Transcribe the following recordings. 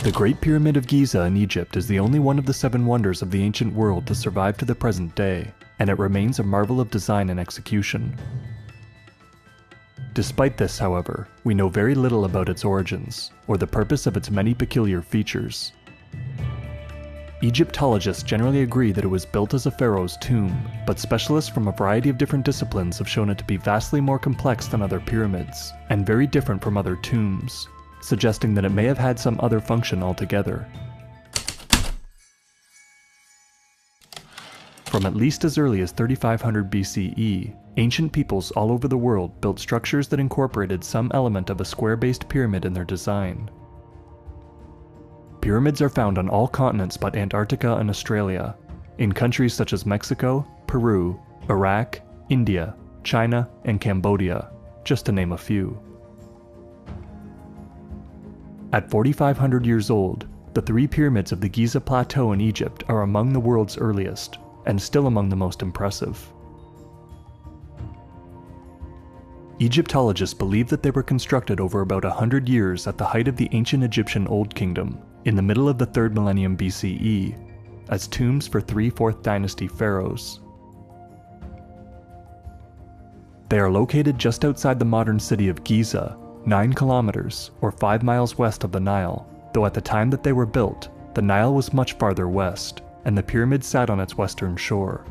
The Great Pyramid of Giza in Egypt is the only one of the 7 wonders of the ancient world to survive to the present day, and it remains a marvel of design and execution. Despite this, however, we know very little about its origins, or the purpose of its many peculiar features. Egyptologists generally agree that it was built as a pharaoh's tomb, but specialists from a variety of different disciplines have shown it to be vastly more complex than other pyramids, and very different from other tombs, suggesting that it may have had some other function altogether. From at least as early as 3500 BCE, ancient peoples all over the world built structures that incorporated some element of a square-based pyramid in their design. Pyramids are found on all continents but Antarctica and Australia, in countries such as Mexico, Peru, Iraq, India, China, and Cambodia, just to name a few. At 4,500 years old, the 3 pyramids of the Giza Plateau in Egypt are among the world's earliest, and still among the most impressive. Egyptologists believe that they were constructed over about 100 years at the height of the ancient Egyptian Old Kingdom, in the middle of the 3rd millennium BCE, as tombs for 3 4th dynasty pharaohs. They are located just outside the modern city of Giza, 9 kilometers, or 5 miles west of the Nile, though at the time that they were built, the Nile was much farther west, and the pyramid sat on its western shore.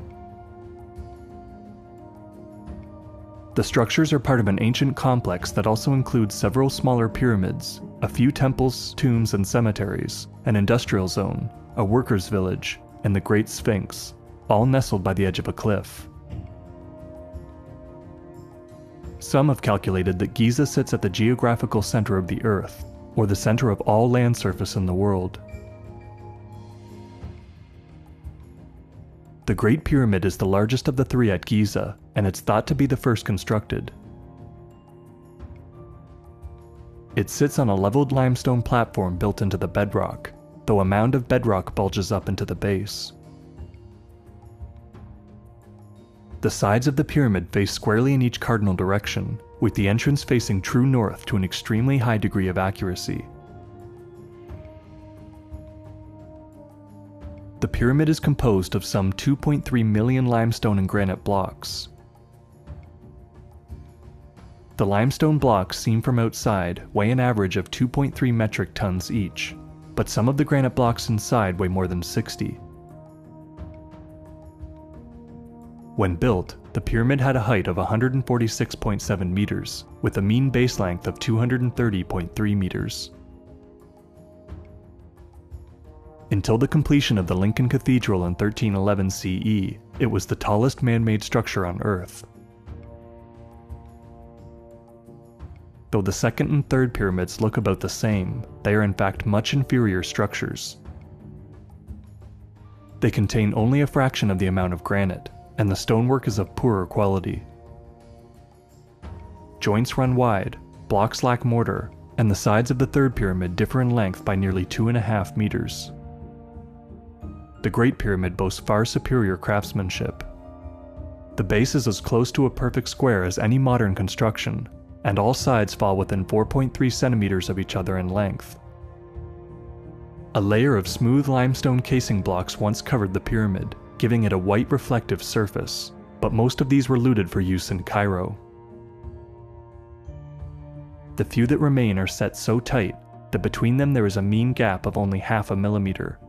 The structures are part of an ancient complex that also includes several smaller pyramids, a few temples, tombs, and cemeteries, an industrial zone, a workers' village, and the Great Sphinx, all nestled by the edge of a cliff. Some have calculated that Giza sits at the geographical center of the Earth, or the center of all land surface in the world. The Great Pyramid is the largest of the 3 at Giza, and it's thought to be the first constructed. It sits on a leveled limestone platform built into the bedrock, though a mound of bedrock bulges up into the base. The sides of the pyramid face squarely in each cardinal direction, with the entrance facing true north to an extremely high degree of accuracy. The pyramid is composed of some 2.3 million limestone and granite blocks. The limestone blocks seen from outside weigh an average of 2.3 metric tons each, but some of the granite blocks inside weigh more than 60. When built, the pyramid had a height of 146.7 meters, with a mean base length of 230.3 meters. Until the completion of the Lincoln Cathedral in 1311 CE, it was the tallest man-made structure on Earth. Though the 2nd and 3rd pyramids look about the same, they are in fact much inferior structures. They contain only a fraction of the amount of granite, and the stonework is of poorer quality. Joints run wide, blocks lack mortar, and the sides of the 3rd pyramid differ in length by nearly 2.5 meters. The Great Pyramid boasts far superior craftsmanship. The base is as close to a perfect square as any modern construction, and all sides fall within 4.3 centimeters of each other in length. A layer of smooth limestone casing blocks once covered the pyramid, giving it a white reflective surface, but most of these were looted for use in Cairo. The few that remain are set so tight that between them there is a mean gap of only half a millimeter.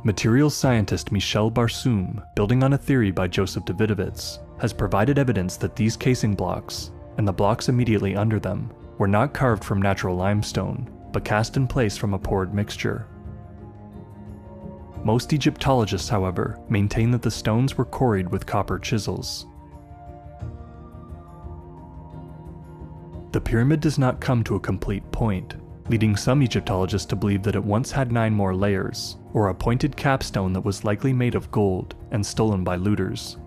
Materials scientist Michel Barsoum, building on a theory by Joseph Davidovits, has provided evidence that these casing blocks, and the blocks immediately under them, were not carved from natural limestone, but cast in place from a poured mixture. Most Egyptologists, however, maintain that the stones were quarried with copper chisels. The pyramid does not come to a complete point, leading some Egyptologists to believe that it once had 9 more layers, or a pointed capstone that was likely made of gold and stolen by looters.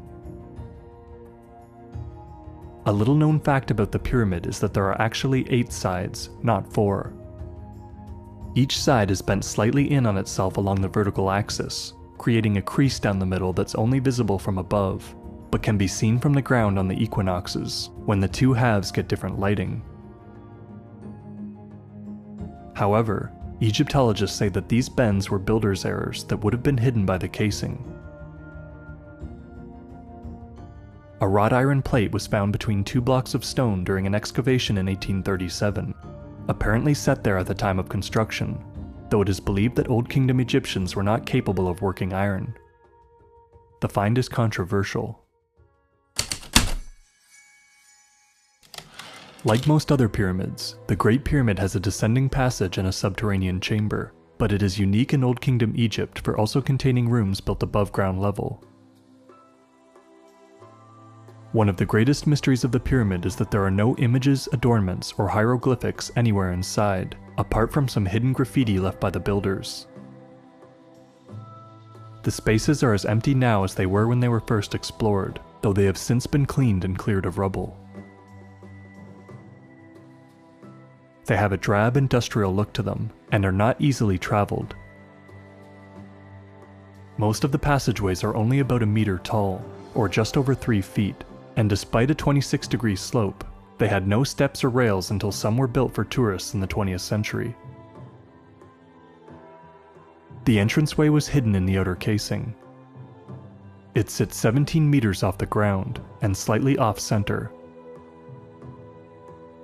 A little-known fact about the pyramid is that there are actually 8 sides, not 4. Each side is bent slightly in on itself along the vertical axis, creating a crease down the middle that's only visible from above, but can be seen from the ground on the equinoxes, when the 2 halves get different lighting. However, Egyptologists say that these bends were builders' errors that would have been hidden by the casing. A wrought iron plate was found between two blocks of stone during an excavation in 1837, apparently set there at the time of construction, though it is believed that Old Kingdom Egyptians were not capable of working iron. The find is controversial. Like most other pyramids, the Great Pyramid has a descending passage and a subterranean chamber, but it is unique in Old Kingdom Egypt for also containing rooms built above ground level. One of the greatest mysteries of the pyramid is that there are no images, adornments, or hieroglyphics anywhere inside, apart from some hidden graffiti left by the builders. The spaces are as empty now as they were when they were first explored, though they have since been cleaned and cleared of rubble. They have a drab industrial look to them, and are not easily traveled. Most of the passageways are only about a meter tall, or just over 3 feet, and despite a 26-degree slope, they had no steps or rails until some were built for tourists in the 20th century. The entranceway was hidden in the outer casing. It sits 17 meters off the ground, and slightly off-center.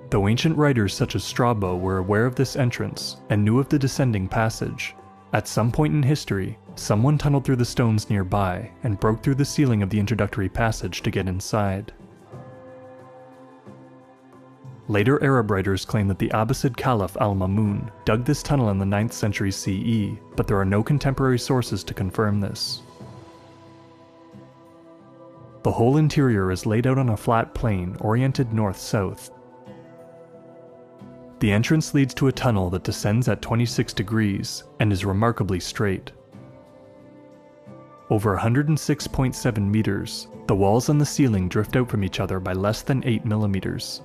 Though ancient writers such as Strabo were aware of this entrance and knew of the descending passage, at some point in history, someone tunneled through the stones nearby and broke through the ceiling of the introductory passage to get inside. Later Arab writers claim that the Abbasid Caliph al-Mamun dug this tunnel in the 9th century CE, but there are no contemporary sources to confirm this. The whole interior is laid out on a flat plain oriented north-south. The entrance leads to a tunnel that descends at 26 degrees and is remarkably straight. Over 106.7 meters, the walls and the ceiling drift out from each other by less than 8 millimeters.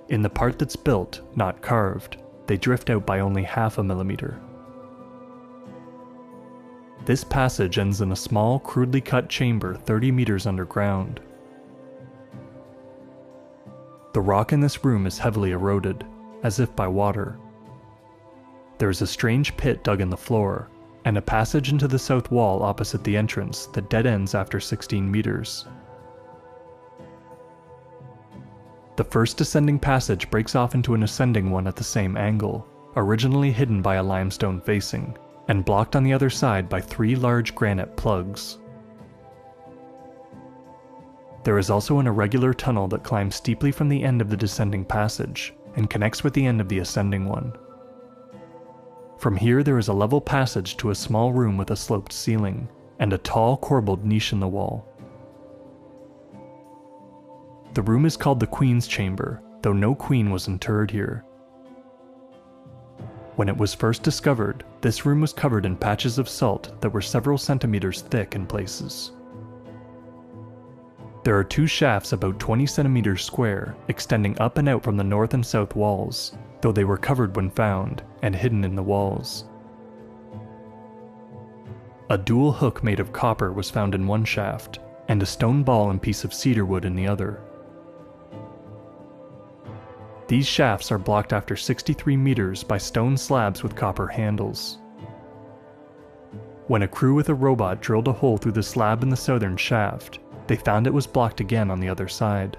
In the part that's built, not carved, they drift out by only half a millimeter. This passage ends in a small, crudely cut chamber 30 meters underground. The rock in this room is heavily eroded, as if by water. There is a strange pit dug in the floor, and a passage into the south wall opposite the entrance that dead ends after 16 meters. The first descending passage breaks off into an ascending one at the same angle, originally hidden by a limestone facing, and blocked on the other side by 3 large granite plugs. There is also an irregular tunnel that climbs steeply from the end of the descending passage, and connects with the end of the ascending one. From here there is a level passage to a small room with a sloped ceiling, and a tall corbelled niche in the wall. The room is called the Queen's Chamber, though no queen was interred here. When it was first discovered, this room was covered in patches of salt that were several centimeters thick in places. There are 2 shafts about 20 centimeters square, extending up and out from the north and south walls, though they were covered when found, and hidden in the walls. A dual hook made of copper was found in one shaft, and a stone ball and piece of cedar wood in the other. These shafts are blocked after 63 meters by stone slabs with copper handles. When a crew with a robot drilled a hole through the slab in the southern shaft, they found it was blocked again on the other side.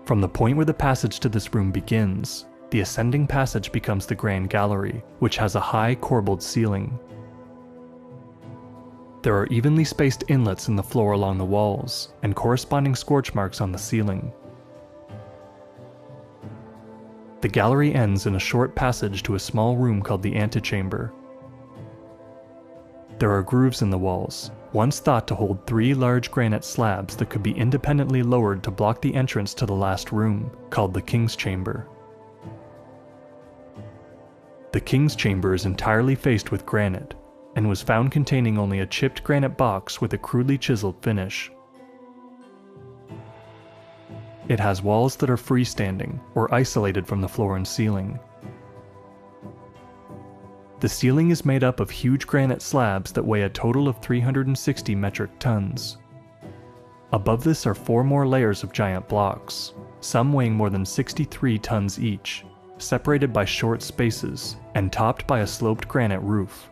From the point where the passage to this room begins, the ascending passage becomes the Grand Gallery, which has a high corbelled ceiling. There are evenly spaced inlets in the floor along the walls, and corresponding scorch marks on the ceiling. The gallery ends in a short passage to a small room called the antechamber. There are grooves in the walls, once thought to hold 3 large granite slabs that could be independently lowered to block the entrance to the last room, called the King's Chamber. The King's Chamber is entirely faced with granite, and was found containing only a chipped granite box with a crudely chiseled finish. It has walls that are freestanding, or isolated from the floor and ceiling. The ceiling is made up of huge granite slabs that weigh a total of 360 metric tons. Above this are 4 more layers of giant blocks, some weighing more than 63 tons each, separated by short spaces and topped by a sloped granite roof.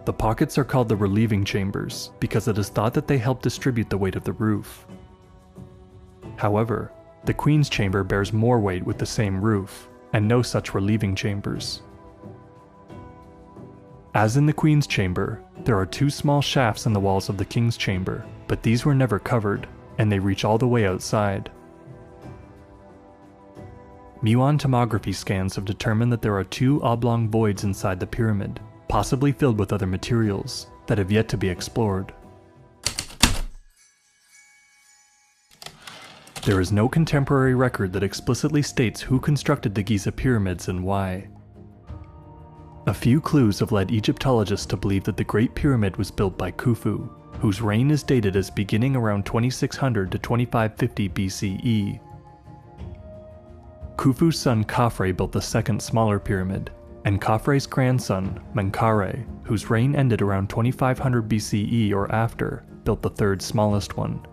The pockets are called the relieving chambers because it is thought that they help distribute the weight of the roof. However, the Queen's chamber bears more weight with the same roof, and no such relieving chambers. As in the Queen's chamber, there are 2 small shafts in the walls of the King's chamber, but these were never covered, and they reach all the way outside. Muon tomography scans have determined that there are 2 oblong voids inside the pyramid, possibly filled with other materials, that have yet to be explored. There is no contemporary record that explicitly states who constructed the Giza pyramids and why. A few clues have led Egyptologists to believe that the Great Pyramid was built by Khufu, whose reign is dated as beginning around 2600 to 2550 BCE. Khufu's son Khafre built the second smaller pyramid, and Khafre's grandson, Menkaure, whose reign ended around 2500 BCE or after, built the third smallest one.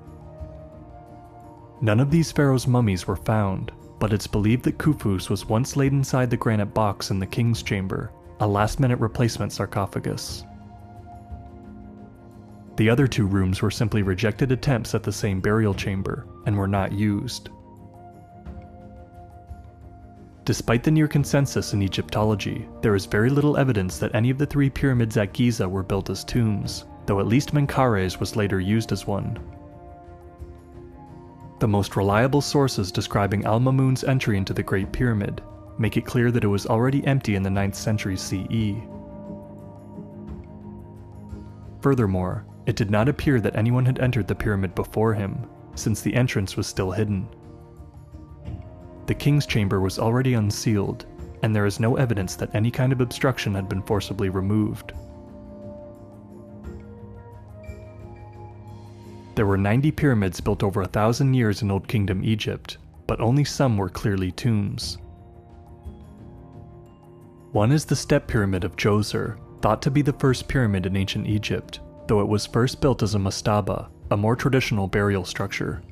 None of these pharaohs' mummies were found, but it's believed that Khufu's was once laid inside the granite box in the king's chamber, a last-minute replacement sarcophagus. The other 2 rooms were simply rejected attempts at the same burial chamber, and were not used. Despite the near consensus in Egyptology, there is very little evidence that any of the 3 pyramids at Giza were built as tombs, though at least Menkaure's was later used as one. The most reliable sources describing Al-Mamun's entry into the Great Pyramid make it clear that it was already empty in the 9th century CE. Furthermore, it did not appear that anyone had entered the pyramid before him, since the entrance was still hidden. The king's chamber was already unsealed, and there is no evidence that any kind of obstruction had been forcibly removed. There were 90 pyramids built over 1,000 years in Old Kingdom Egypt, but only some were clearly tombs. One is the Step Pyramid of Djoser, thought to be the first pyramid in ancient Egypt, though it was first built as a mastaba, a more traditional burial structure.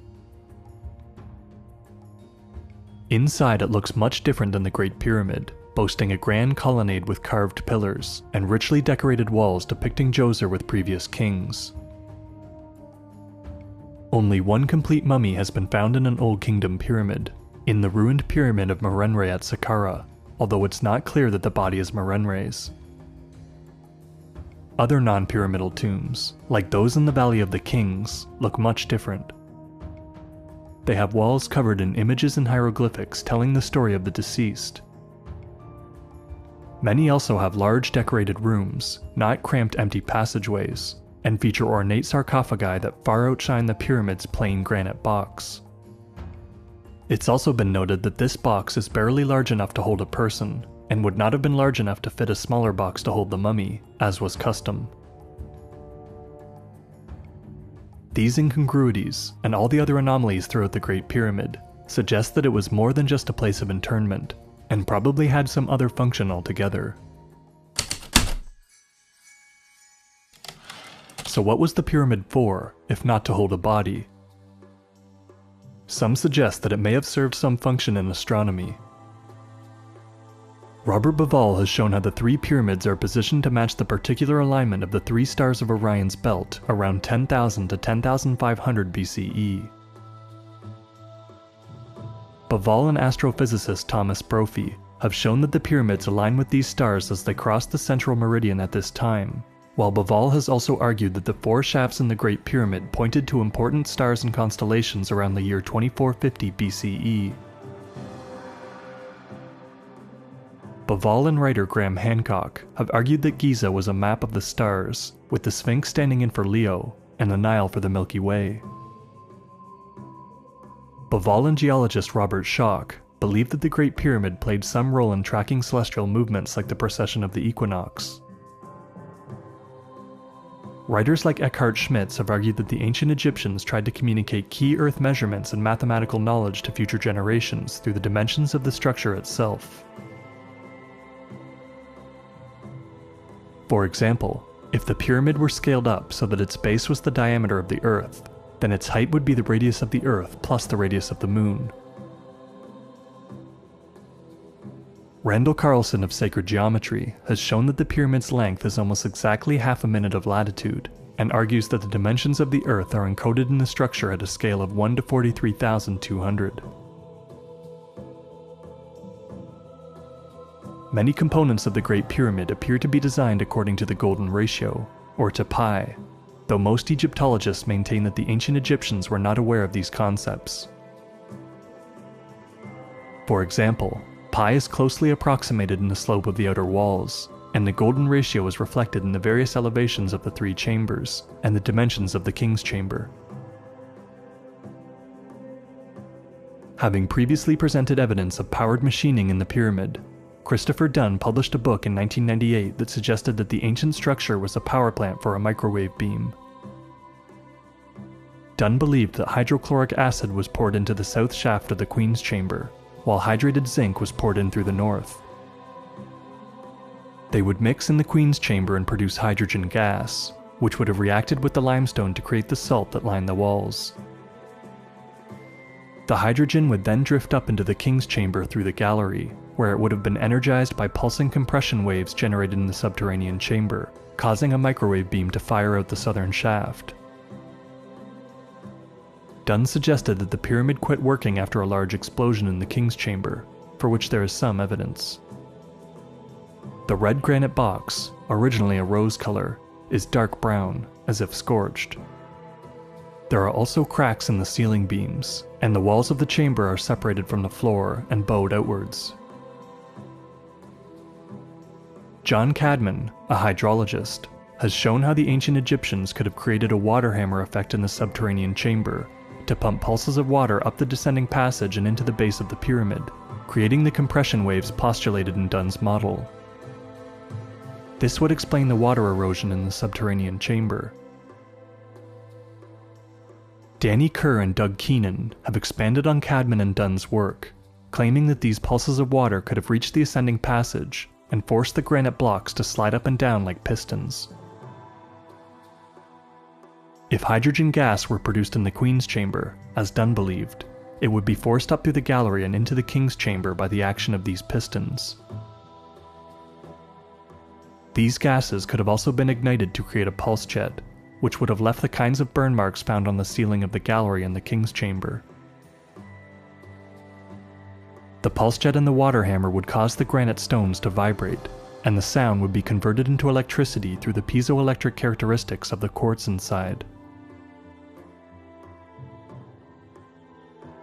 Inside it looks much different than the Great Pyramid, boasting a grand colonnade with carved pillars, and richly decorated walls depicting Djoser with previous kings. Only one complete mummy has been found in an Old Kingdom pyramid, in the ruined pyramid of Merenre at Saqqara, although it's not clear that the body is Merenre's. Other non-pyramidal tombs, like those in the Valley of the Kings, look much different. They have walls covered in images and hieroglyphics telling the story of the deceased. Many also have large decorated rooms, not cramped empty passageways, and feature ornate sarcophagi that far outshine the pyramid's plain granite box. It's also been noted that this box is barely large enough to hold a person, and would not have been large enough to fit a smaller box to hold the mummy, as was custom. These incongruities, and all the other anomalies throughout the Great Pyramid, suggest that it was more than just a place of internment, and probably had some other function altogether. So what was the pyramid for, if not to hold a body? Some suggest that it may have served some function in astronomy. Robert Bauval has shown how the 3 pyramids are positioned to match the particular alignment of the 3 stars of Orion's belt around 10,000 to 10,500 BCE. Bauval and astrophysicist Thomas Brophy have shown that the pyramids align with these stars as they cross the central meridian at this time, while Bauval has also argued that the 4 shafts in the Great Pyramid pointed to important stars and constellations around the year 2450 BCE. Bauval and writer Graham Hancock have argued that Giza was a map of the stars, with the Sphinx standing in for Leo and the Nile for the Milky Way. Bauval and geologist Robert Schoch believe that the Great Pyramid played some role in tracking celestial movements like the precession of the equinox. Writers like Eckhard Schmitz have argued that the ancient Egyptians tried to communicate key Earth measurements and mathematical knowledge to future generations through the dimensions of the structure itself. For example, if the pyramid were scaled up so that its base was the diameter of the Earth, then its height would be the radius of the Earth plus the radius of the Moon. Randall Carlson of Sacred Geometry has shown that the pyramid's length is almost exactly half a minute of latitude, and argues that the dimensions of the Earth are encoded in the structure at a scale of 1 to 43,200. Many components of the Great Pyramid appear to be designed according to the Golden Ratio, or to pi, though most Egyptologists maintain that the ancient Egyptians were not aware of these concepts. For example, pi is closely approximated in the slope of the outer walls, and the Golden Ratio is reflected in the various elevations of the three chambers and the dimensions of the King's Chamber. Having previously presented evidence of powered machining in the pyramid, Christopher Dunn published a book in 1998 that suggested that the ancient structure was a power plant for a microwave beam. Dunn believed that hydrochloric acid was poured into the south shaft of the Queen's Chamber, while hydrated zinc was poured in through the north. They would mix in the Queen's Chamber and produce hydrogen gas, which would have reacted with the limestone to create the salt that lined the walls. The hydrogen would then drift up into the King's Chamber through the gallery, where it would have been energized by pulsing compression waves generated in the subterranean chamber, causing a microwave beam to fire out the southern shaft. Dunn suggested that the pyramid quit working after a large explosion in the King's Chamber, for which there is some evidence. The red granite box, originally a rose color, is dark brown, as if scorched. There are also cracks in the ceiling beams, and the walls of the chamber are separated from the floor and bowed outwards. John Cadman, a hydrologist, has shown how the ancient Egyptians could have created a water hammer effect in the subterranean chamber to pump pulses of water up the descending passage and into the base of the pyramid, creating the compression waves postulated in Dunn's model. This would explain the water erosion in the subterranean chamber. Danny Kerr and Doug Keenan have expanded on Cadman and Dunn's work, claiming that these pulses of water could have reached the ascending passage and forced the granite blocks to slide up and down like pistons. If hydrogen gas were produced in the Queen's Chamber, as Dunn believed, it would be forced up through the gallery and into the King's Chamber by the action of these pistons. These gases could have also been ignited to create a pulse jet, which would have left the kinds of burn marks found on the ceiling of the gallery and the King's Chamber. The pulse jet and the water hammer would cause the granite stones to vibrate, and the sound would be converted into electricity through the piezoelectric characteristics of the quartz inside.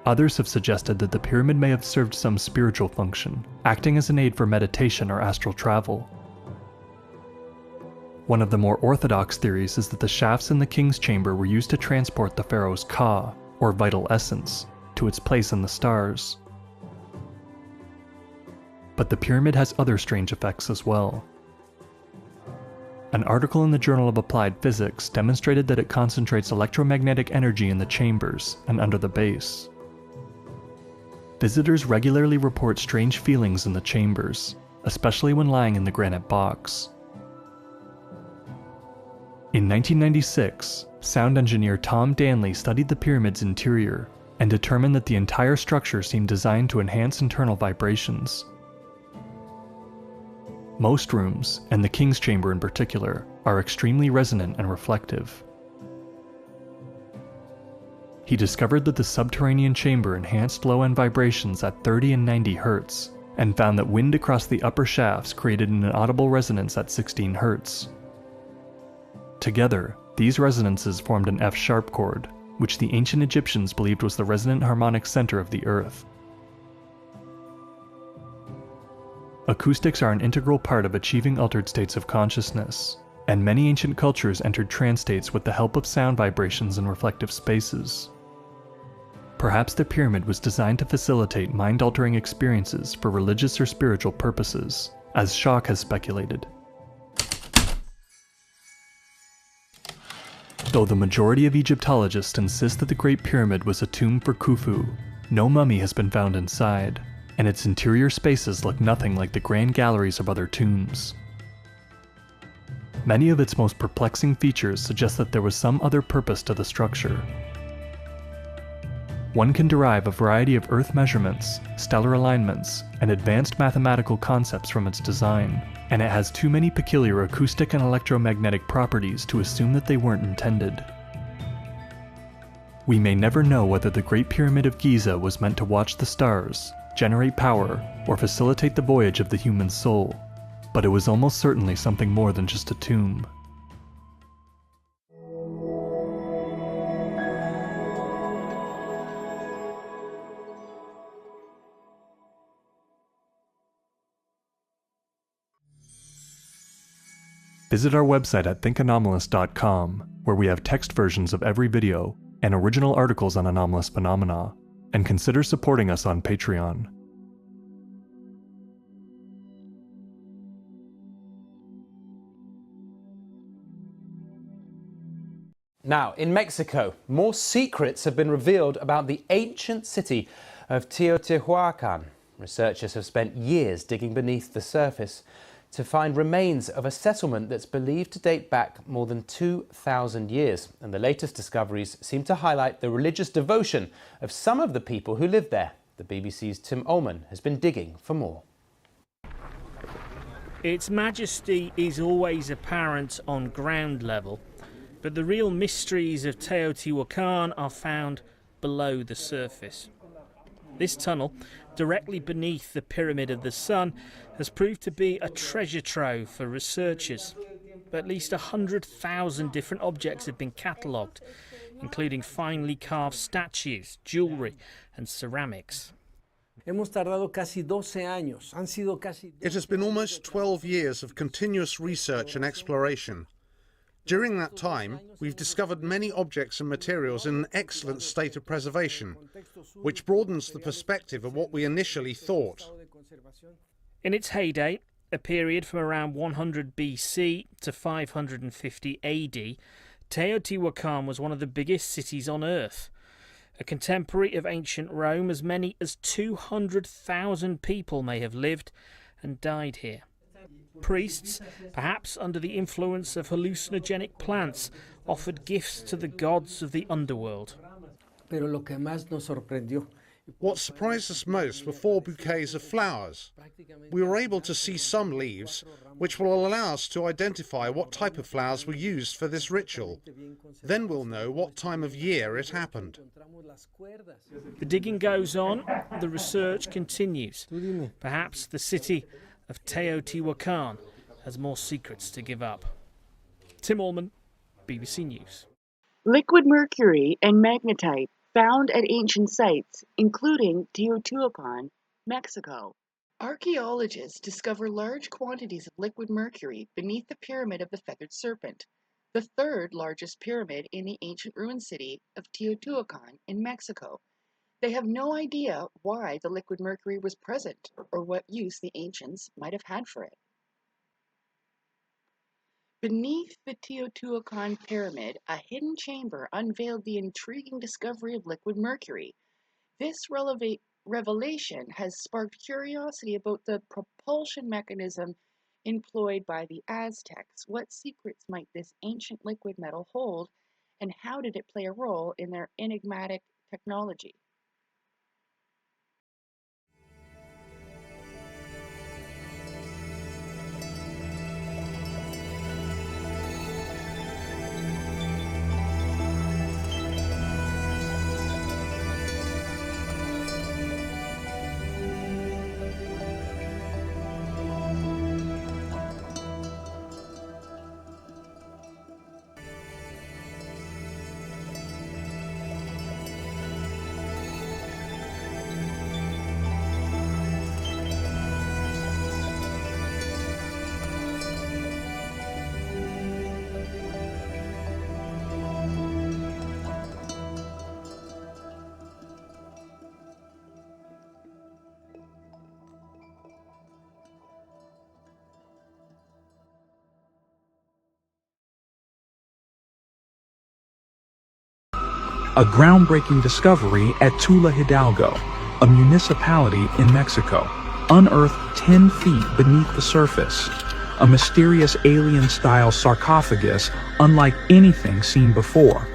Others have suggested that the pyramid may have served some spiritual function, acting as an aid for meditation or astral travel. One of the more orthodox theories is that the shafts in the King's Chamber were used to transport the pharaoh's ka, or vital essence, to its place in the stars. But the pyramid has other strange effects as well. An article in the Journal of Applied Physics demonstrated that it concentrates electromagnetic energy in the chambers and under the base. Visitors regularly report strange feelings in the chambers, especially when lying in the granite box. In 1996, sound engineer Tom Danley studied the pyramid's interior and determined that the entire structure seemed designed to enhance internal vibrations. Most rooms, and the King's Chamber in particular, are extremely resonant and reflective. He discovered that the subterranean chamber enhanced low-end vibrations at 30 and 90 Hz, and found that wind across the upper shafts created an audible resonance at 16 Hz. Together, these resonances formed an F-sharp chord, which the ancient Egyptians believed was the resonant harmonic center of the Earth. Acoustics are an integral part of achieving altered states of consciousness, and many ancient cultures entered trance states with the help of sound vibrations and reflective spaces. Perhaps the pyramid was designed to facilitate mind-altering experiences for religious or spiritual purposes, as Schock has speculated. Though the majority of Egyptologists insist that the Great Pyramid was a tomb for Khufu, no mummy has been found inside, and its interior spaces look nothing like the grand galleries of other tombs. Many of its most perplexing features suggest that there was some other purpose to the structure. one can derive a variety of Earth measurements, stellar alignments, and advanced mathematical concepts from its design, and it has too many peculiar acoustic and electromagnetic properties to assume that they weren't intended. We may never know whether the Great Pyramid of Giza was meant to watch the stars, generate power, or facilitate the voyage of the human soul, but it was almost certainly something more than just a tomb. Visit our website at thinkanomalous.com, where we have text versions of every video and original articles on anomalous phenomena, and consider supporting us on Patreon. Now, in Mexico, more secrets have been revealed about the ancient city of Teotihuacan. Researchers have spent years digging beneath the surface to find remains of a settlement that's believed to date back more than 2,000 years. And the latest discoveries seem to highlight the religious devotion of some of the people who live there. The BBC's Tim Ullman has been digging for more. Its majesty is always apparent on ground level, but the real mysteries of Teotihuacan are found below the surface. This tunnel, directly beneath the Pyramid of the Sun, has proved to be a treasure trove for researchers. At least 100,000 different objects have been catalogued, including finely carved statues, jewellery and ceramics. It has been almost 12 years of continuous research and exploration. During that time, we've discovered many objects and materials in an excellent state of preservation, which broadens the perspective of what we initially thought. In its heyday, a period from around 100 BC to 550 AD, Teotihuacan was one of the biggest cities on Earth. A contemporary of ancient Rome, as many as 200,000 people may have lived and died here. Priests, perhaps under the influence of hallucinogenic plants, offered gifts to the gods of the underworld. What surprised us most were 4 bouquets of flowers. We were able to see some leaves, which will allow us to identify what type of flowers were used for this ritual. Then we'll know what time of year it happened. The digging goes on, the research continues. Perhaps the city of Teotihuacan has more secrets to give up. Tim Ullman, BBC News. Liquid mercury and magnetite found at ancient sites, including Teotihuacan, Mexico. Archaeologists discover large quantities of liquid mercury beneath the Pyramid of the Feathered Serpent, the third largest pyramid in the ancient ruined city of Teotihuacan in Mexico. They have no idea why the liquid mercury was present or what use the ancients might have had for it. Beneath the Teotihuacan pyramid, a hidden chamber unveiled the intriguing discovery of liquid mercury. This revelation has sparked curiosity about the propulsion mechanism employed by the Aztecs. What secrets might this ancient liquid metal hold, and how did it play a role in their enigmatic technology? A groundbreaking discovery at Tula Hidalgo, a municipality in Mexico, unearthed 10 feet beneath the surface. A mysterious alien-style sarcophagus unlike anything seen before.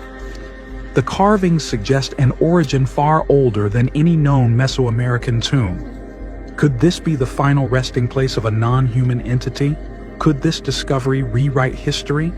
The carvings suggest an origin far older than any known Mesoamerican tomb. Could this be the final resting place of a non-human entity? Could this discovery rewrite history?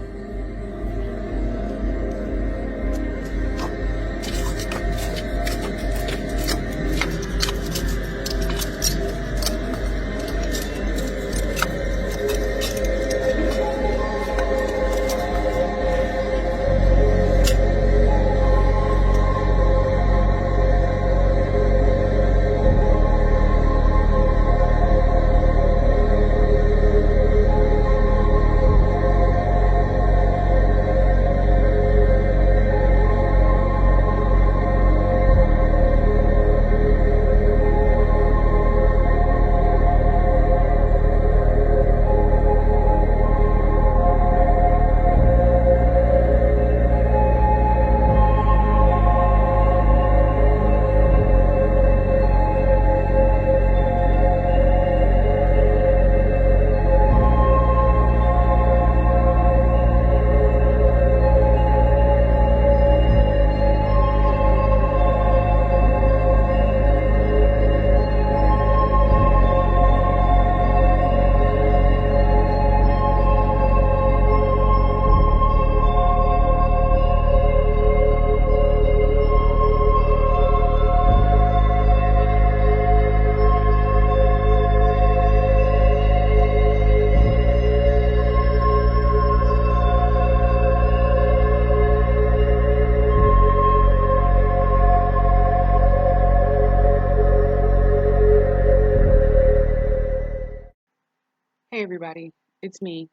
Hey everybody, it's me.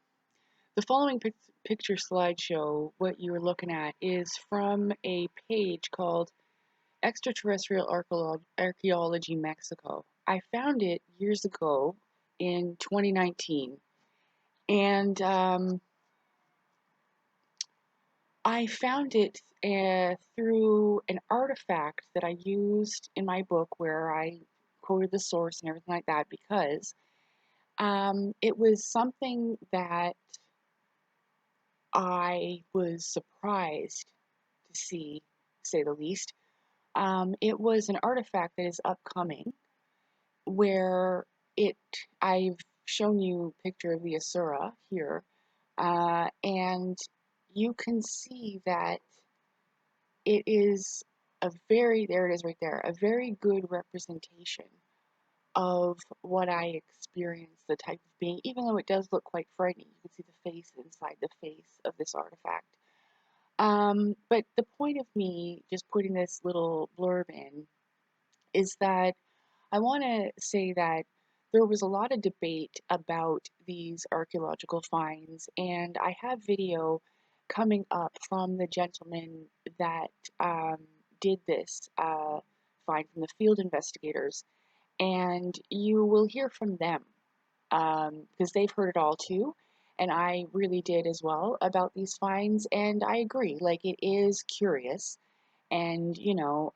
The following picture slideshow, what you're looking at, is from a page called Extraterrestrial Archaeology Mexico. I found it years ago in 2019, and I found it through an artifact that I used in my book where I quoted the source and everything like that because it was something that I was surprised to see, to say the least. It was an artifact that is upcoming where I've shown you a picture of the Asura here, and you can see that it is there it is right there, a very good representation of what I experienced, the type of being, even though it does look quite frightening. You can see the face inside the face of this artifact. But the point of me just putting this little blurb in is that I want to say that there was a lot of debate about these archaeological finds, and I have video coming up from the gentleman that did this find from the field investigators, and you will hear from them because they've heard it all too. And I really did as well about these finds, and I agree. Like, it is curious, and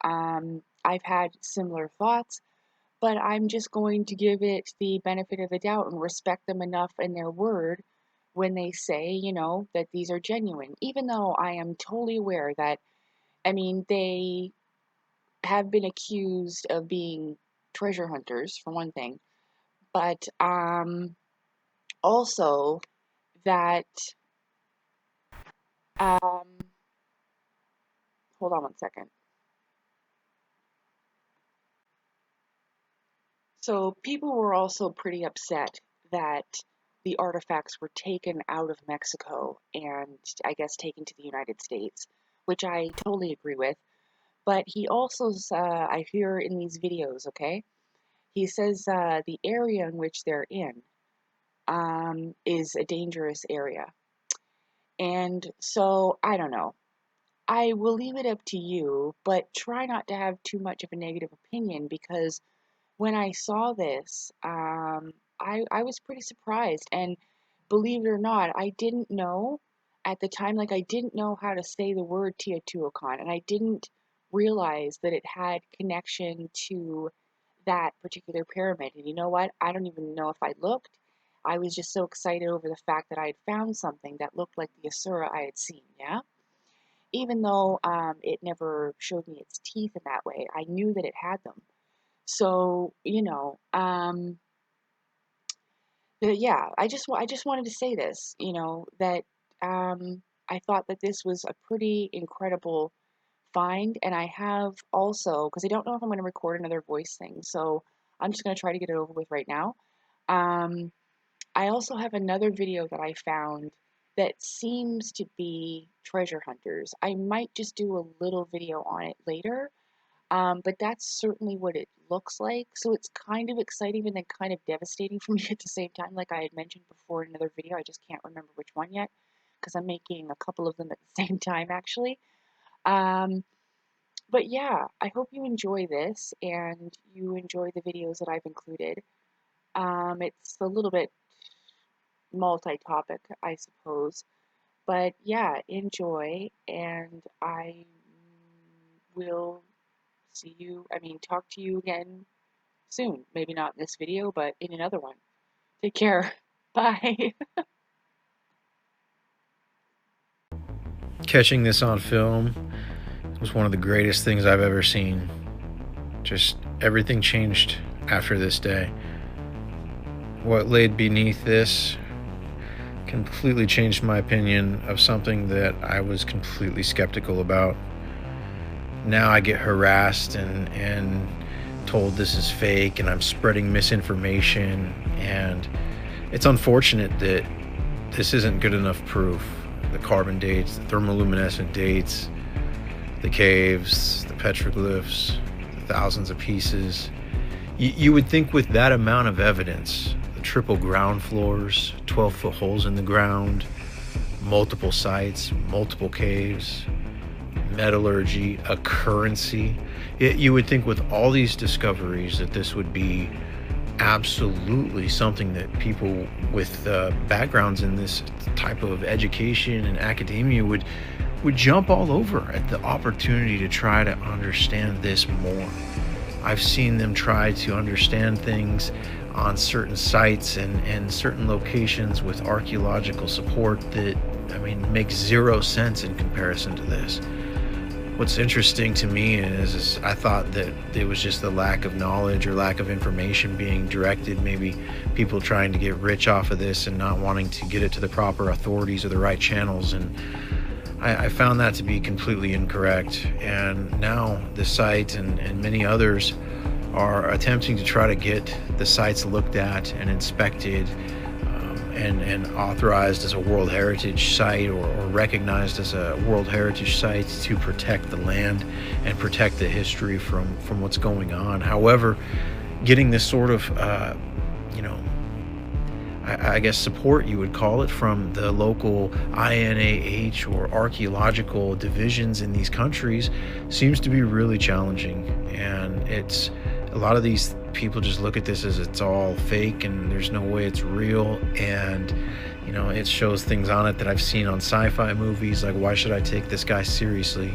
I've had similar thoughts, but I'm just going to give it the benefit of the doubt and respect them enough in their word when they say, that these are genuine. Even though I am totally aware that, I mean, they have been accused of being treasure hunters, for one thing, but also that, hold on one second. So people were also pretty upset that the artifacts were taken out of Mexico and I guess taken to the United States, which I totally agree with. But he also, I hear in these videos, okay, he says the area in which they're in is a dangerous area. And so, I don't know. I will leave it up to you, but try not to have too much of a negative opinion because when I saw this, I was pretty surprised. And believe it or not, I didn't know at the time, like, I didn't know how to say the word Teotihuacan, and I didn't realize that it had connection to that particular pyramid. And you know what? I don't even know if I looked. I was just so excited over the fact that I had found something that looked like the Asura I had seen, yeah? even though it never showed me its teeth in that way. I knew that it had them. So, yeah, I just wanted to say this, that I thought that this was a pretty incredible find, and I have also, because I don't know if I'm going to record another voice thing, so I'm just going to try to get it over with right now. Um, I also have another video that I found that seems to be treasure hunters. I might just do a little video on it later, but that's certainly what it looks like. So it's kind of exciting and then kind of devastating for me at the same time. Like I had mentioned before in another video, I just can't remember which one yet because I'm making a couple of them at the same time actually. Um, but yeah, I hope you enjoy this and you enjoy the videos that I've included. It's a little bit multi-topic, I suppose. But yeah, enjoy, and I will talk to you again soon. Maybe not in this video, but in another one. Take care. Bye. Catching this on film was one of the greatest things I've ever seen. Just everything changed after this day. What laid beneath this completely changed my opinion of something that I was completely skeptical about. Now I get harassed and told this is fake and I'm spreading misinformation, and it's unfortunate that this isn't good enough proof. The carbon dates, the thermoluminescent dates, the caves, the petroglyphs, the thousands of pieces. You would think with that amount of evidence, the triple ground floors, 12-foot holes in the ground, multiple sites, multiple caves, metallurgy, a currency, you would think with all these discoveries that this would be absolutely something that people with backgrounds in this type of education and academia would jump all over at the opportunity to try to understand this more. I've seen them try to understand things on certain sites and certain locations with archaeological support that, makes zero sense in comparison to this. What's interesting to me is I thought that it was just the lack of knowledge or lack of information being directed, maybe people trying to get rich off of this and not wanting to get it to the proper authorities or the right channels, and I found that to be completely incorrect. And now the site and many others are attempting to try to get the sites looked at and inspected and authorized as a World Heritage Site or recognized as a World Heritage Site to protect the land and protect the history from what's going on. However, getting this sort of, I guess support, you would call it, from the local INAH or archaeological divisions in these countries seems to be really challenging. And it's a lot of these people just look at this as it's all fake and there's no way it's real, and it shows things on it that I've seen on sci-fi movies, like why should I take this guy seriously,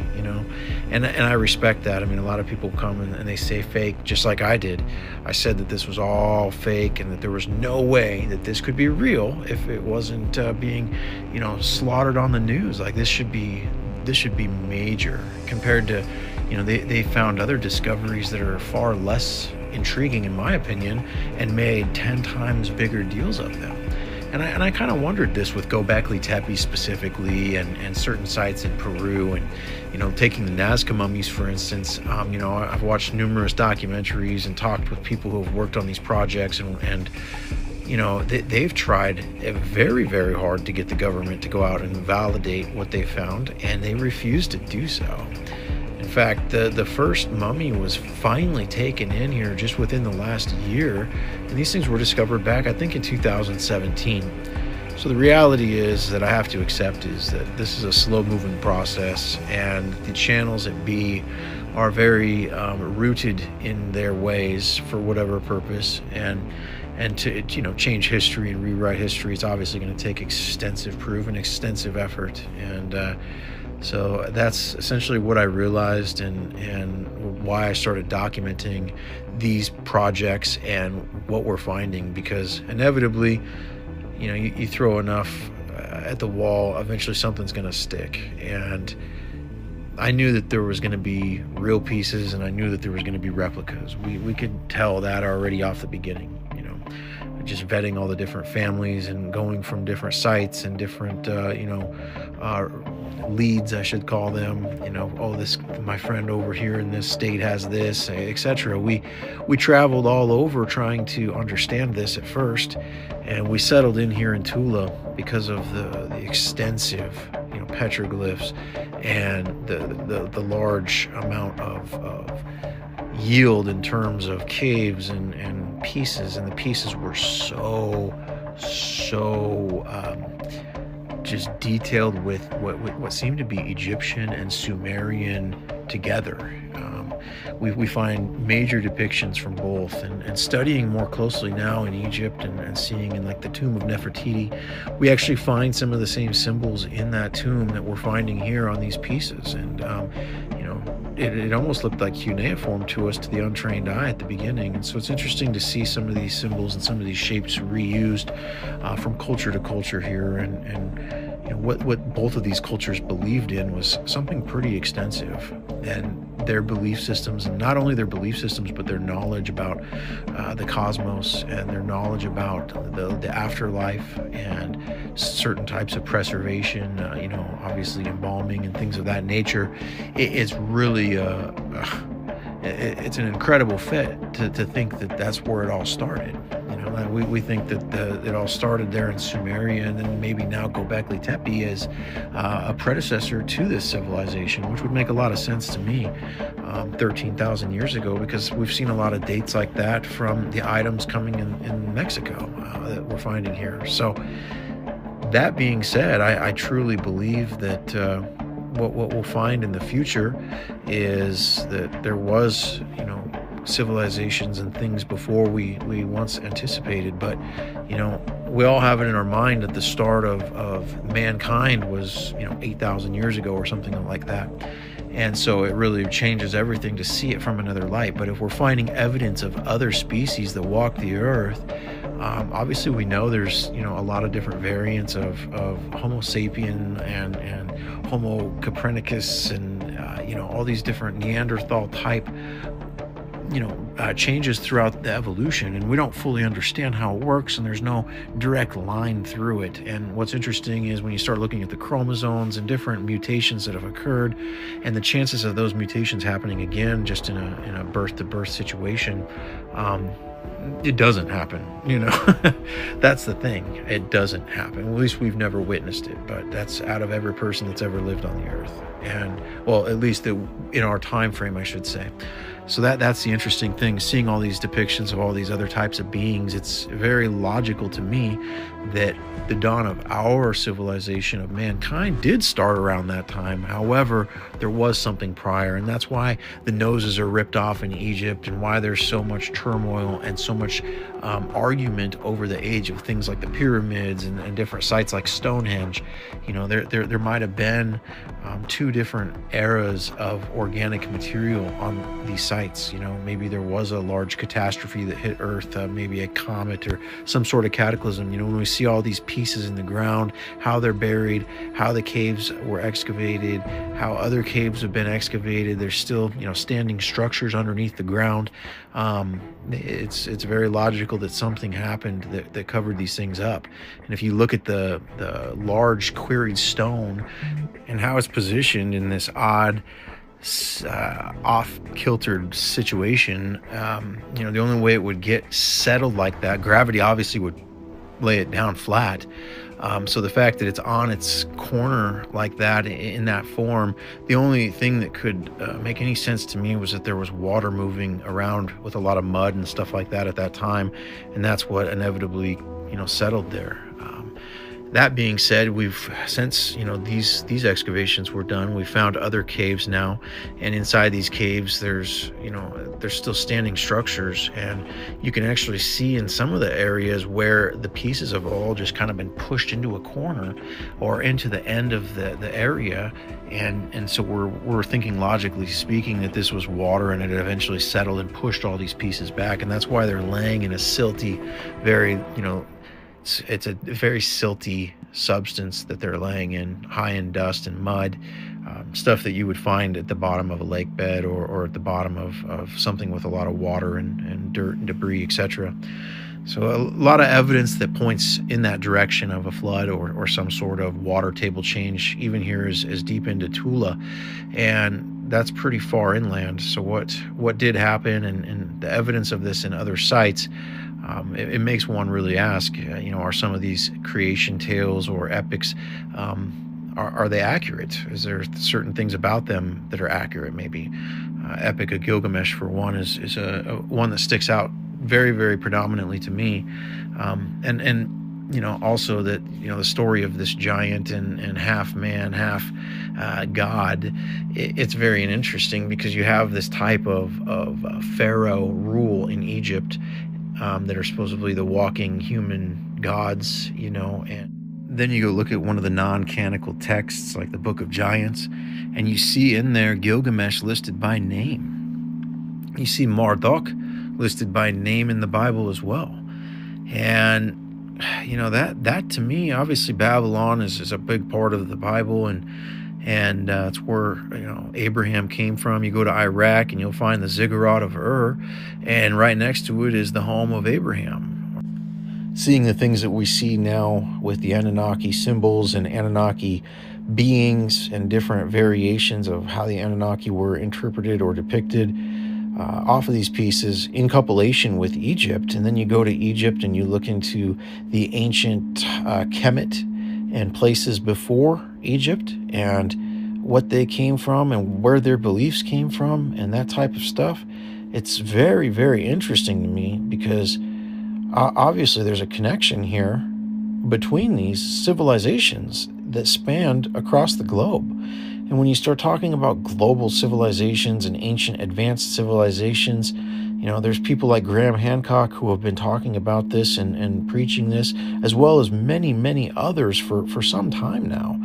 and I respect that. A lot of people come and they say fake, just like I did. I said that this was all fake and that there was no way that this could be real if it wasn't being slaughtered on the news. Like this should be major compared to they found other discoveries that are far less intriguing in my opinion and made 10 times bigger deals of them. And I kind of wondered this with Göbekli Tepe specifically and certain sites in Peru, and taking the Nazca mummies for instance. I've watched numerous documentaries and talked with people who have worked on these projects, and they've tried very, very hard to get the government to go out and validate what they found, and they refuse to do so. In fact, the first mummy was finally taken in here just within the last year, and these things were discovered back, I think, in 2017. So the reality is that I have to accept is that this is a slow-moving process, and the channels at B are very rooted in their ways for whatever purpose, and to change history and rewrite history, it's obviously going to take extensive proof and extensive effort. And so that's essentially what I realized and why I started documenting these projects and what we're finding, because inevitably, you throw enough at the wall, eventually something's going to stick. And I knew that there was going to be real pieces, and I knew that there was going to be replicas. We could tell that already off the beginning, just vetting all the different families and going from different sites and different, leads, I should call them. This, my friend over here in this state has this, etc. We traveled all over trying to understand this at first, and we settled in here in Tula because of the extensive, petroglyphs and the large amount of yield in terms of caves and pieces, and the pieces were so just detailed with what seemed to be Egyptian and Sumerian together. We find major depictions from both, and studying more closely now in Egypt and seeing in like the tomb of Nefertiti, we actually find some of the same symbols in that tomb that we're finding here on these pieces. And it almost looked like cuneiform to us, to the untrained eye at the beginning. And so it's interesting to see some of these symbols and some of these shapes reused from culture to culture here. And what both of these cultures believed in was something pretty extensive. And their belief systems, and not only their belief systems, but their knowledge about the cosmos and their knowledge about the afterlife and certain types of preservation, obviously embalming and things of that nature. It's really it's an incredible fit to think that that's where it all started. We think that it all started there in Sumeria, and then maybe now Göbekli Tepe is a predecessor to this civilization, which would make a lot of sense to me 13,000 years ago, because we've seen a lot of dates like that from the items coming in Mexico that we're finding here. So that being said, I truly believe that what we'll find in the future is that there was, civilizations and things before we once anticipated. But, we all have it in our mind that the start of mankind was, 8,000 years ago or something like that. And so it really changes everything to see it from another light. But if we're finding evidence of other species that walk the earth, obviously we know there's, a lot of different variants of Homo sapien and Homo copernicus and, all these different Neanderthal type changes throughout the evolution, and we don't fully understand how it works, and there's no direct line through it. And what's interesting is when you start looking at the chromosomes and different mutations that have occurred, and the chances of those mutations happening again just in a birth-to-birth situation, it doesn't happen. That's the thing. It doesn't happen. At least we've never witnessed it, but that's out of every person that's ever lived on the earth. And, well, at least in our time frame, I should say. So that's the interesting thing, seeing all these depictions of all these other types of beings. It's very logical to me that the dawn of our civilization of mankind did start around that time. However, there was something prior, and that's why the noses are ripped off in Egypt, and why there's so much turmoil and so much argument over the age of things like the pyramids and different sites like Stonehenge. There might have been two different eras of organic material on these sites. Maybe there was a large catastrophe that hit Earth, maybe a comet or some sort of cataclysm. When we see all these pieces in the ground, how they're buried, how the caves were excavated, how other caves have been excavated, there's still, standing structures underneath the ground. It's very logical that something happened that covered these things up. And if you look at the large quarried stone and how it's positioned in this odd off-kiltered situation, the only way it would get settled like that, gravity obviously would lay it down flat. So the fact that it's on its corner like that in that form, the only thing that could make any sense to me was that there was water moving around with a lot of mud and stuff like that at that time, and that's what inevitably settled there. That being said, we've since these excavations were done, we found other caves now, and inside these caves there's still standing structures, and you can actually see in some of the areas where the pieces have all just kind of been pushed into a corner or into the end of the area, and so we're thinking, logically speaking, that this was water and it eventually settled and pushed all these pieces back, and that's why they're laying in a silty, very It's a very silty substance that they're laying in, high in dust and mud, stuff that you would find at the bottom of a lake bed or at the bottom of something with a lot of water and dirt and debris, etc. So a lot of evidence that points in that direction of a flood or some sort of water table change, even here as deep into Tula. And that's pretty far inland. So what did happen and the evidence of this in other sites, it makes one really ask, are some of these creation tales or epics, are they accurate? Is there certain things about them that are accurate? Maybe Epic of Gilgamesh, for one, is a one that sticks out very, very predominantly to me. And also that, the story of this giant and half man, half God, it's very interesting because you have this type of pharaoh rule in Egypt that are supposedly the walking human gods, and then you go look at one of the non-canonical texts like the Book of Giants, and you see in there Gilgamesh listed by name. You see Marduk listed by name in the Bible as well. And that to me, obviously Babylon is a big part of the Bible, and it's where Abraham came from. You go to Iraq and you'll find the ziggurat of Ur, and right next to it is the home of Abraham. Seeing the things that we see now with the Anunnaki symbols and Anunnaki beings and different variations of how the Anunnaki were interpreted or depicted off of these pieces in compilation with Egypt. And then you go to Egypt and you look into the ancient Kemet and places before Egypt and what they came from and where their beliefs came from and that type of stuff. It's very, very interesting to me because obviously there's a connection here between these civilizations that spanned across the globe. And when you start talking about global civilizations and ancient advanced civilizations, there's people like Graham Hancock who have been talking about this and preaching this, as well as many, many others for some time now.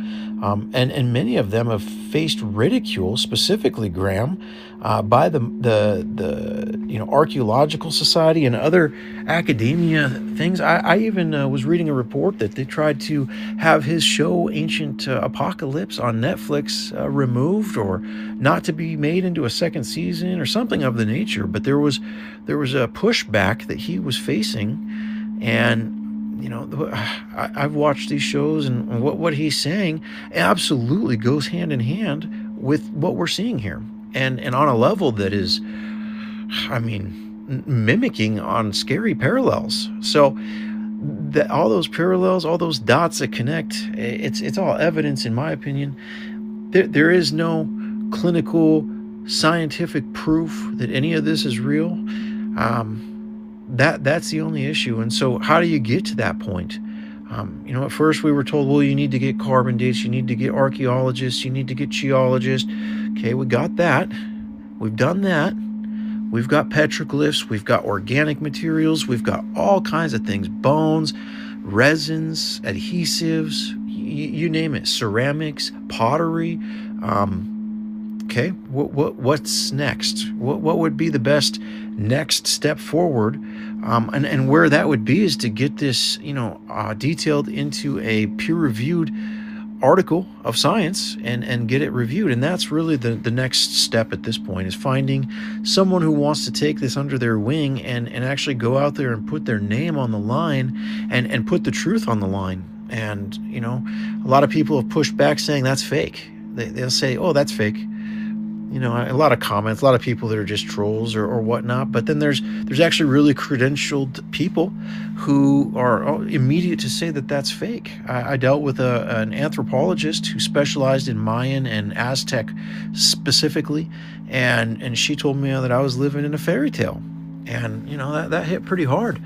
And many of them have faced ridicule, specifically Graham, by the Archaeological Society and other academia things. I even was reading a report that they tried to have his show Ancient Apocalypse on Netflix removed or not to be made into a second season or something of the nature. But there was a pushback that he was facing, and I've watched these shows, and what he's saying absolutely goes hand in hand with what we're seeing here, and on a level that is, mimicking on scary parallels. So all those parallels, all those dots that connect, it's all evidence, in my opinion. There is no clinical scientific proof that any of this is real. That's the only issue. And so how do you get to that point? At first we were told, well, you need to get carbon dates, you need to get archaeologists, you need to get geologists. Okay, we got that. We've done that. We've got petroglyphs, we've got organic materials, we've got all kinds of things, bones, resins, adhesives, you name it, ceramics, pottery. Okay, what's next? What would be the best next step forward? And where that would be is to get this, detailed into a peer-reviewed article of science and get it reviewed. And that's really the next step at this point, is finding someone who wants to take this under their wing and actually go out there and put their name on the line and put the truth on the line. And, a lot of people have pushed back saying that's fake. They'll say, oh, that's fake. A lot of comments, a lot of people that are just trolls or whatnot. But then there's actually really credentialed people who are immediate to say that that's fake. I dealt with an anthropologist who specialized in Mayan and Aztec specifically, and she told me that I was living in a fairy tale. And, that hit pretty hard.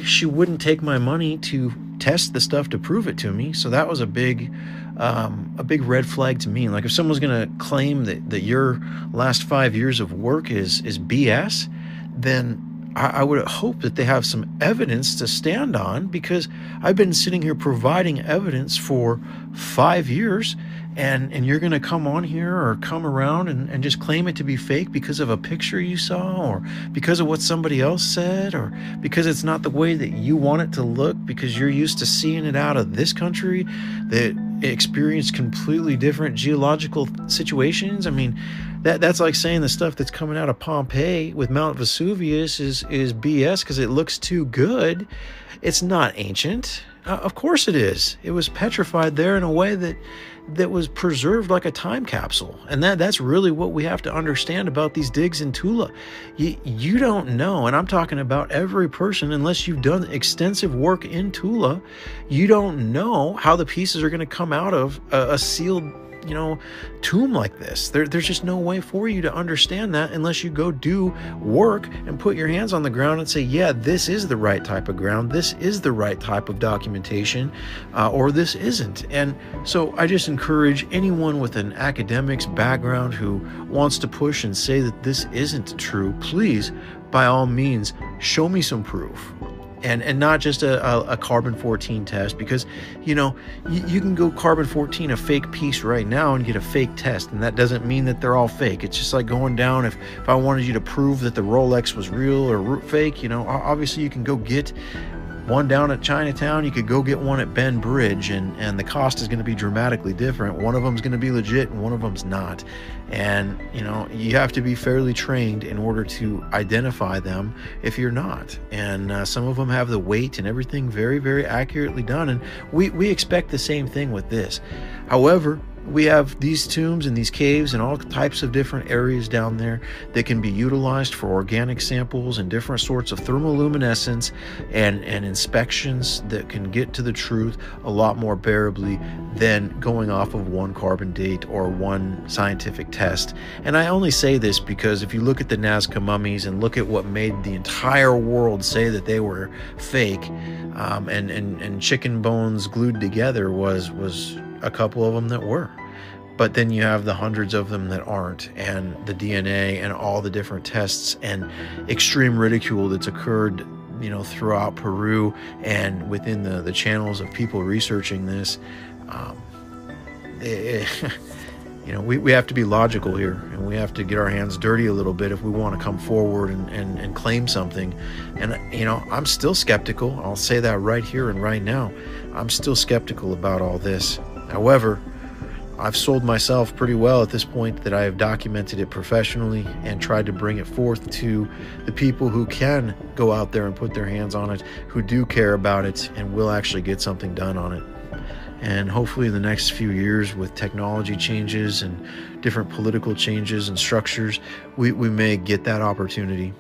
She wouldn't take my money to test the stuff to prove it to me. So that was a big red flag to me. Like, if someone's going to claim that your last 5 years of work is BS, then I would hope that they have some evidence to stand on, because I've been sitting here providing evidence for 5 years, and you're going to come on here or come around and just claim it to be fake because of a picture you saw, or because of what somebody else said, or because it's not the way that you want it to look, because you're used to seeing it out of this country that experienced completely different geological situations. I mean, that's like saying the stuff that's coming out of Pompeii with Mount Vesuvius is BS because it looks too good. It's not ancient. Of course it is. It was petrified there in a way that was preserved like a time capsule. And that's really what we have to understand about these digs in Tula. You don't know, and I'm talking about every person, unless you've done extensive work in Tula, you don't know how the pieces are going to come out of a sealed tomb like this. There's just no way for you to understand that unless you go do work and put your hands on the ground and say, yeah, this is the right type of ground, this is the right type of documentation, or this isn't. And so I just encourage anyone with an academics background who wants to push and say that this isn't true, please, by all means, show me some proof. And not just a carbon-14 test, because you can go carbon-14 a fake piece right now and get a fake test, and that doesn't mean that they're all fake. It's just like going down, if I wanted you to prove that the Rolex was real or fake, obviously you can go get one down at Chinatown, you could go get one at Ben Bridge, and the cost is going to be dramatically different. One of them's going to be legit and one of them's not. And you have to be fairly trained in order to identify them if you're not. And some of them have the weight and everything very, very accurately done, and we expect the same thing with this. However, we have these tombs and these caves and all types of different areas down there that can be utilized for organic samples and different sorts of thermoluminescence and inspections that can get to the truth a lot more bearably than going off of one carbon date or one scientific test. And I only say this because if you look at the Nazca mummies and look at what made the entire world say that they were fake, and chicken bones glued together was a couple of them that were. But then you have the hundreds of them that aren't, and the DNA and all the different tests and extreme ridicule that's occurred throughout Peru and within the channels of people researching this. We have to be logical here, and we have to get our hands dirty a little bit if we want to come forward and claim something. And I'm still skeptical. I'll say that right here and right now. I'm still skeptical about all this. However, I've sold myself pretty well at this point that I have documented it professionally and tried to bring it forth to the people who can go out there and put their hands on it, who do care about it and will actually get something done on it. And hopefully in the next few years, with technology changes and different political changes and structures, we may get that opportunity.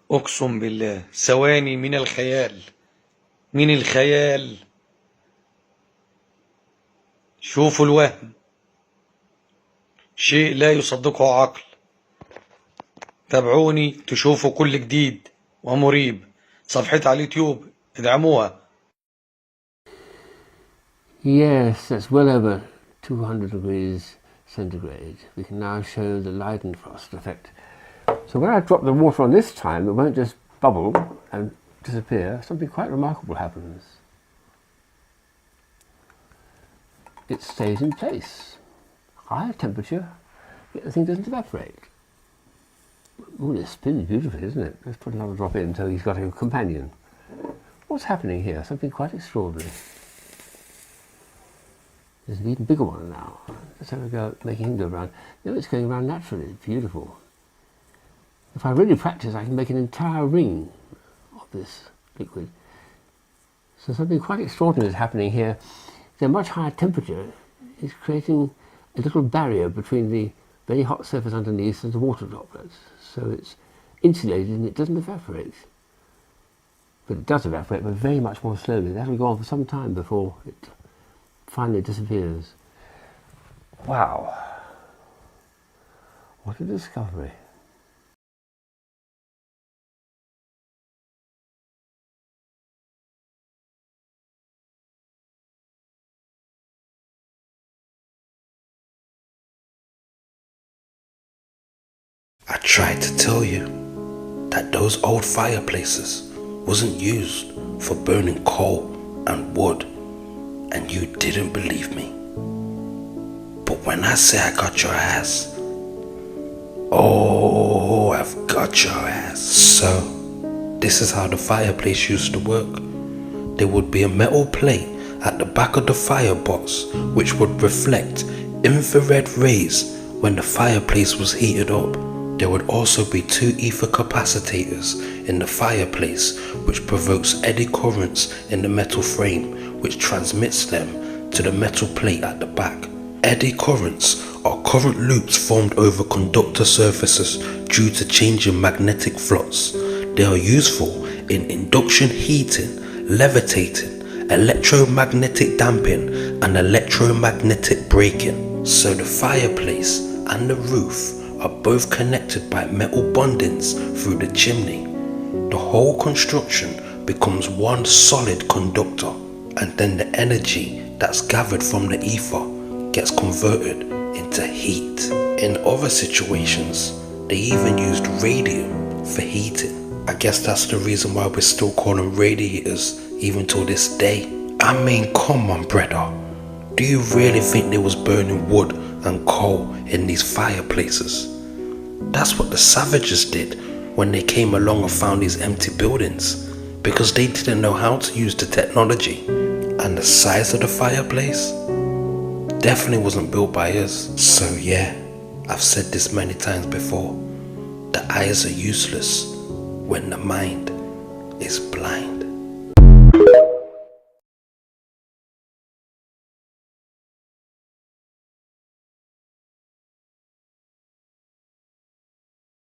أقسم بالله ثواني من الخيال، من الخيال. شوفوا الوهم، شيء لا يصدقه عقل. تابعوني تشوفوا كل جديد ومريب. صفحتي على اليوتيوب ادعموها. Yes, that's well over 200 degrees centigrade. We can now show the Leidenfrost effect. So when I drop the water on this time, it won't just bubble and disappear. Something quite remarkable happens. It stays in place. Higher temperature, yet the thing doesn't evaporate. Oh, it spins beautifully, isn't it? Let's put another drop in so he's got a companion. What's happening here? Something quite extraordinary. There's an even bigger one now. Let's have a go at making him go around. No, it's going around naturally. It's beautiful. If I really practice, I can make an entire ring of this liquid. So something quite extraordinary is happening here. The much higher temperature is creating a little barrier between the very hot surface underneath and the water droplets. So it's insulated and it doesn't evaporate. But it does evaporate, but very much more slowly. That will go on for some time before it finally disappears. Wow. What a discovery. I tried to tell you that that those old fireplaces wasn't used for burning coal and wood, and you didn't believe me. But when I say I got your ass, oh, I've got your ass. So, this is how the fireplace used to work. There would be a metal plate at the back of the firebox which would reflect infrared rays when the fireplace was heated up. There would also be 2 ether capacitors in the fireplace which provokes eddy currents in the metal frame which transmits them to the metal plate at the back. Eddy currents are current loops formed over conductor surfaces due to changing magnetic flux. They are useful in induction heating, levitating, electromagnetic damping and electromagnetic braking. So the fireplace and the roof are both connected by metal bondings through the chimney. The whole construction becomes one solid conductor, and then the energy that's gathered from the ether gets converted into heat. In other situations, they even used radium for heating. I guess that's the reason why we're still calling radiators even till this day. I mean, come on, brother. Do you really think they was burning wood and coal in these fireplaces? That's what the savages did when they came along and found these empty buildings, because they didn't know how to use the technology. And the size of the fireplace definitely wasn't built by us. So yeah, I've said this many times before, the eyes are useless when the mind is blind.